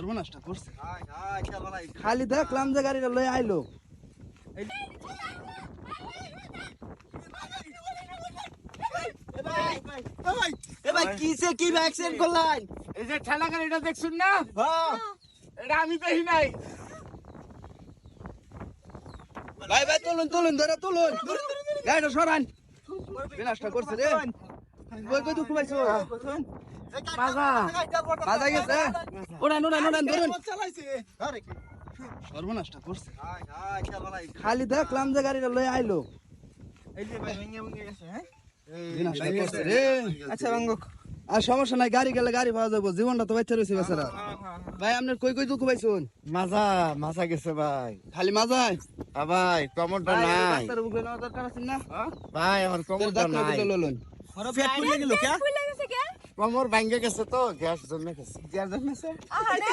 সর্বনাশটা করছে খালি দেখলাম যে গাড়িটা লয়ে আইলো কিসে কি অ্যাক্সিডেন্ট করলেন? এই যে ঠেলা গাড়িটা দেখছুন না, এটা আমি দেখি নাই। ভাই ভাই তুলুন তুলুন ধরে তুলুন গাড়িটা সরান বিনাশটা করছে রে কই কই দুঃখ পাইছো বাজা বাজা গেছে ওড়ান ওড়ান ওড়ান ধরুন সর্বনাশটা করছে খালি দেখলাম যে গাড়িটা লয়ে আইলো বিনাশটা করছে রে আচ্ছা বাঙ্গো আর সমস্যা নাই গাড়ি গেলে গাড়ি পাওয়া যাবো জীবনটা তো বাচ্চা রয়েছে বেচারা ভাই আপনার কই কই দুঃখ পাইছুন মাজা গেছে ভাই। খালি মাজায় ভাই কমরটা নাই ডাক্তার বুকে নেওয়া দরকার আছে না ভাই, আমার কমরটা ডাক্তার নাই। বুকে ললন পেট ফুলে গেল কে? ফুলে গেছে কে? কমর ভাঙ্গে গেছে তো, গ্যাস জমে গেছে। আহারে,